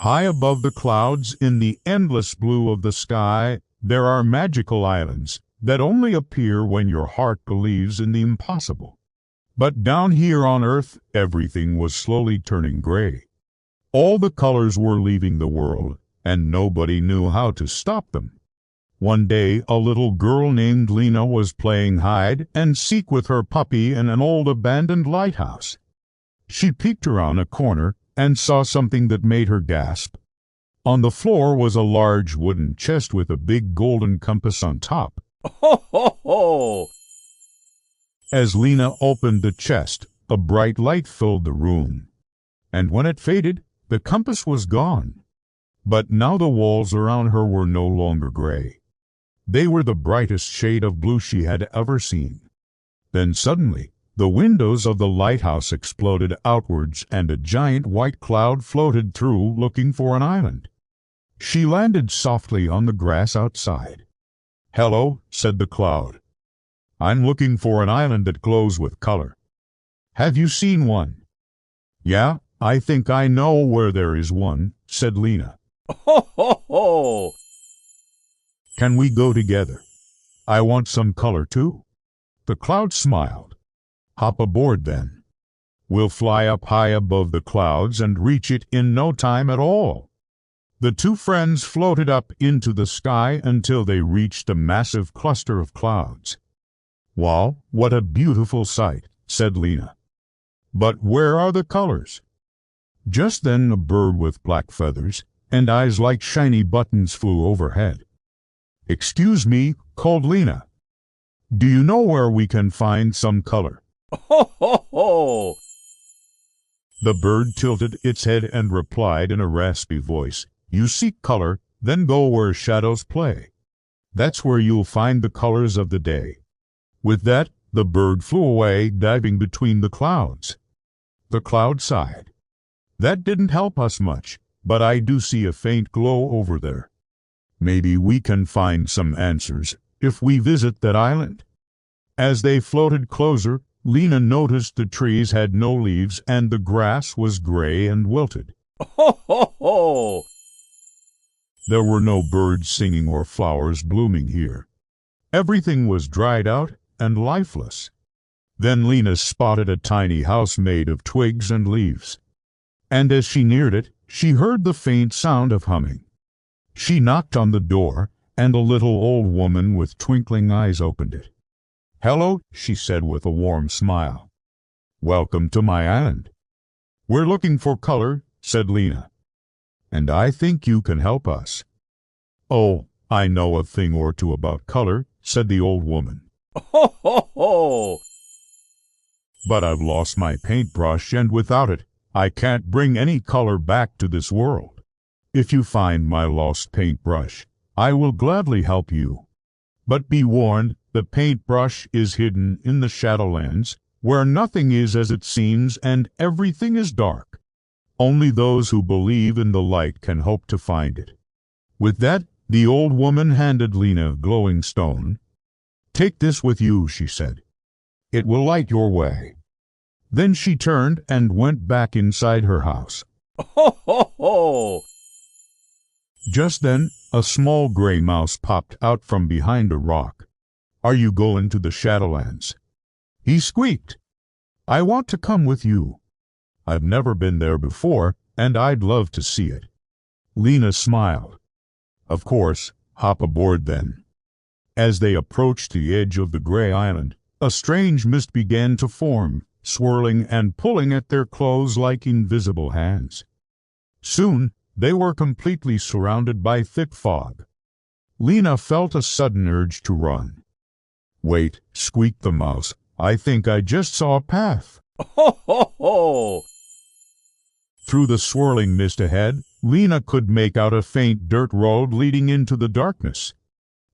High above the clouds, in the endless blue of the sky, there are magical islands that only appear when your heart believes in the impossible. But down here on Earth, everything was slowly turning gray. All the colors were leaving the world, and nobody knew how to stop them. One day, a little girl named Lina was playing hide and seek with her puppy in an old abandoned lighthouse. She peeked around a corner and saw something that made her gasp. On the floor was a large wooden chest with a big golden compass on top. Ho, ho, ho! As Lina opened the chest, a bright light filled the room. And when it faded, the compass was gone. But now the walls around her were no longer gray. They were the brightest shade of blue she had ever seen. Then suddenly, the windows of the lighthouse exploded outwards and a giant white cloud floated through looking for an island. She landed softly on the grass outside. "Hello," said the cloud. "I'm looking for an island that glows with color. Have you seen one?" "Yeah, I think I know where there is one," said Lina. Ho, ho, ho! "Can we go together? I want some color too." The cloud smiled. "Hop aboard then. We'll fly up high above the clouds and reach it in no time at all." The two friends floated up into the sky until they reached a massive cluster of clouds. "Wow, what a beautiful sight," said Lina. "But where are the colors?" Just then a bird with black feathers and eyes like shiny buttons flew overhead. "Excuse me," called Lina. "Do you know where we can find some color?" Ho, ho, ho! The bird tilted its head and replied in a raspy voice, "You seek color, then go where shadows play. That's where you'll find the colors of the day." With that, the bird flew away, diving between the clouds. The cloud sighed. "That didn't help us much, but I do see a faint glow over there. Maybe we can find some answers if we visit that island." As they floated closer, Lina noticed the trees had no leaves and the grass was gray and wilted. Ho, ho, ho! There were no birds singing or flowers blooming here. Everything was dried out and lifeless. Then Lina spotted a tiny house made of twigs and leaves. And as she neared it, she heard the faint sound of humming. She knocked on the door, and a little old woman with twinkling eyes opened it. "Hello," she said with a warm smile. "Welcome to my island." "We're looking for color," said Lina. "And I think you can help us." "Oh, I know a thing or two about color," said the old woman. Ho, ho, ho! "But I've lost my paintbrush, and without it, I can't bring any color back to this world. If you find my lost paintbrush, I will gladly help you. But be warned, the paintbrush is hidden in the Shadowlands, where nothing is as it seems and everything is dark. Only those who believe in the light can hope to find it." With that, the old woman handed Lina a glowing stone. "Take this with you," she said. "It will light your way." Then she turned and went back inside her house. Ho, ho, ho! Just then, a small gray mouse popped out from behind a rock. "Are you going to the Shadowlands?" he squeaked. "I want to come with you. I've never been there before, and I'd love to see it." Lina smiled. "Of course, hop aboard then." As they approached the edge of the gray island, a strange mist began to form, swirling and pulling at their clothes like invisible hands. Soon, they were completely surrounded by thick fog. Lina felt a sudden urge to run. "Wait," squeaked the mouse. "I think I just saw a path." Ho, ho, ho! Through the swirling mist ahead, Lina could make out a faint dirt road leading into the darkness.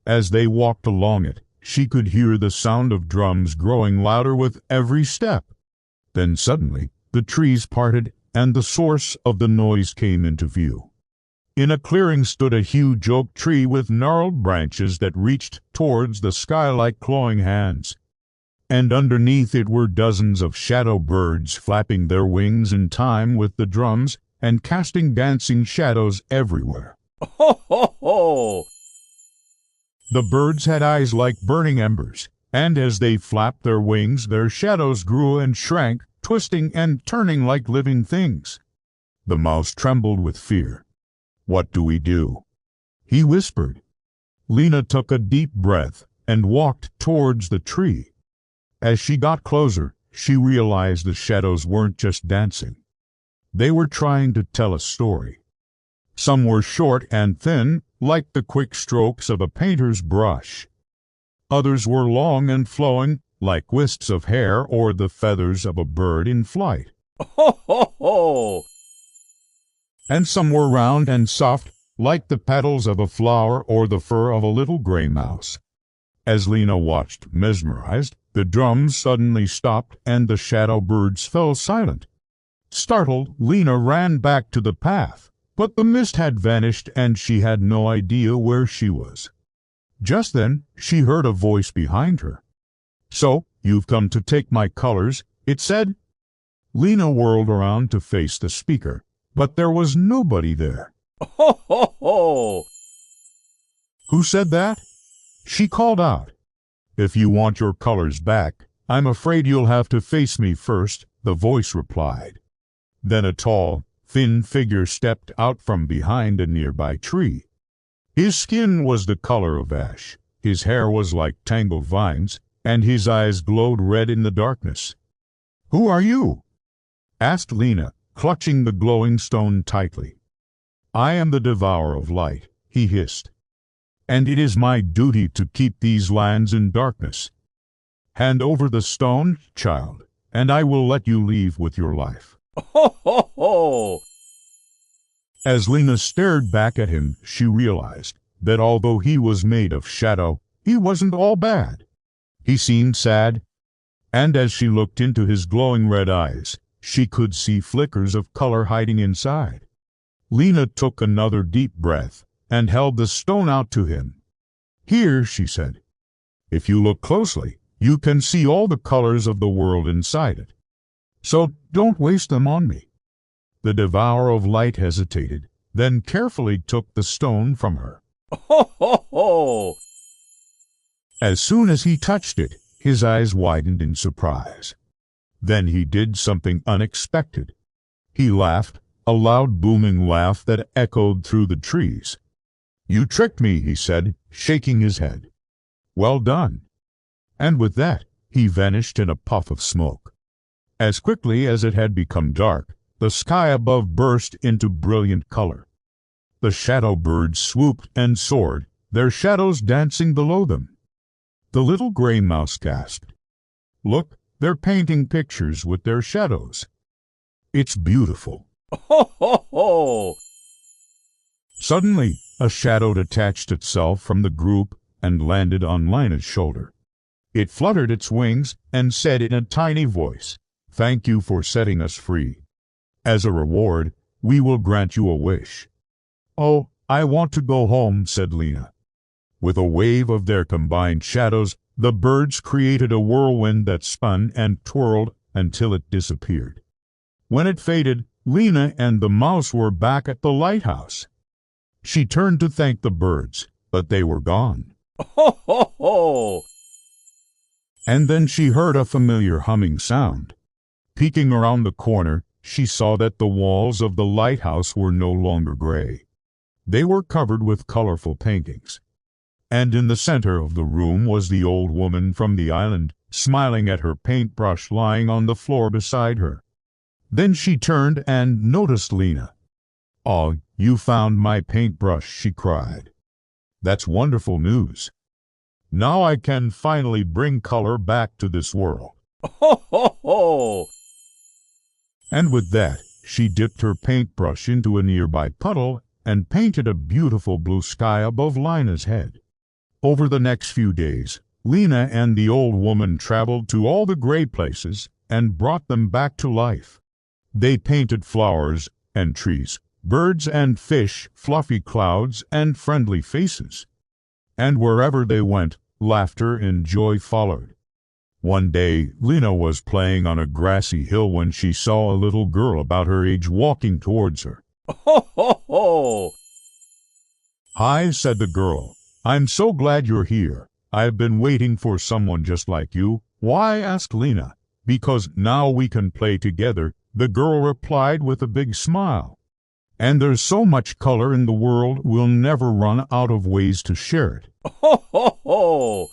As they walked along it, she could hear the sound of drums growing louder with every step. Then suddenly, the trees parted, and the source of the noise came into view. In a clearing stood a huge oak tree with gnarled branches that reached towards the sky like clawing hands. And underneath it were dozens of shadow birds flapping their wings in time with the drums and casting dancing shadows everywhere. Ho, ho, ho! The birds had eyes like burning embers, and as they flapped their wings, their shadows grew and shrank, twisting and turning like living things. The mouse trembled with fear. "What do we do?" he whispered. Lina took a deep breath and walked towards the tree. As she got closer, she realized the shadows weren't just dancing. They were trying to tell a story. Some were short and thin, like the quick strokes of a painter's brush. Others were long and flowing, like wisps of hair or the feathers of a bird in flight. Ho, ho, ho! And some were round and soft, like the petals of a flower or the fur of a little gray mouse. As Lina watched, mesmerized, the drums suddenly stopped and the shadow birds fell silent. Startled, Lina ran back to the path, but the mist had vanished and she had no idea where she was. Just then, she heard a voice behind her. "So, you've come to take my colors," it said. Lina whirled around to face the speaker, but there was nobody there. Ho, ho, ho! "Who said that?" she called out. "If you want your colors back, I'm afraid you'll have to face me first," the voice replied. Then a tall, thin figure stepped out from behind a nearby tree. His skin was the color of ash, his hair was like tangled vines, and his eyes glowed red in the darkness. "Who are you?" asked Lina, clutching the glowing stone tightly. "I am the devourer of light," he hissed, "and it is my duty to keep these lands in darkness. Hand over the stone, child, and I will let you leave with your life." Ho, ho, ho! As Lina stared back at him, she realized that although he was made of shadow, he wasn't all bad. He seemed sad, and as she looked into his glowing red eyes, she could see flickers of color hiding inside. Lina took another deep breath and held the stone out to him. "Here," she said. "If you look closely, you can see all the colors of the world inside it. So don't waste them on me." The devourer of light hesitated, then carefully took the stone from her. Ho, ho, ho! As soon as he touched it, his eyes widened in surprise. Then he did something unexpected. He laughed, a loud booming laugh that echoed through the trees. "You tricked me," he said, shaking his head. "Well done." And with that, he vanished in a puff of smoke. As quickly as it had become dark, the sky above burst into brilliant color. The shadow birds swooped and soared, their shadows dancing below them. The little gray mouse gasped. "Look, they're painting pictures with their shadows. It's beautiful." Ho, ho, ho! Suddenly, a shadow detached itself from the group and landed on Lina's shoulder. It fluttered its wings and said in a tiny voice, "Thank you for setting us free. As a reward, we will grant you a wish." "Oh, I want to go home," said Lina. With a wave of their combined shadows, the birds created a whirlwind that spun and twirled until it disappeared. When it faded, Lina and the mouse were back at the lighthouse. She turned to thank the birds, but they were gone. Ho, ho, ho! And then she heard a familiar humming sound. Peeking around the corner, she saw that the walls of the lighthouse were no longer gray. They were covered with colorful paintings. And in the center of the room was the old woman from the island, smiling at her paintbrush lying on the floor beside her. Then she turned and noticed Lina. "Oh, you found my paintbrush," she cried. "That's wonderful news. Now I can finally bring color back to this world." Ho, ho, ho! And with that, she dipped her paintbrush into a nearby puddle and painted a beautiful blue sky above Lina's head. Over the next few days, Lina and the old woman traveled to all the gray places and brought them back to life. They painted flowers and trees, birds and fish, fluffy clouds and friendly faces. And wherever they went, laughter and joy followed. One day, Lina was playing on a grassy hill when she saw a little girl about her age walking towards her. Ho, ho, ho! "Hi," said the girl. "I'm so glad you're here. I've been waiting for someone just like you." "Why?" asked Lina. "Because now we can play together," the girl replied with a big smile. "And there's so much color in the world, we'll never run out of ways to share it." Ho, ho, ho!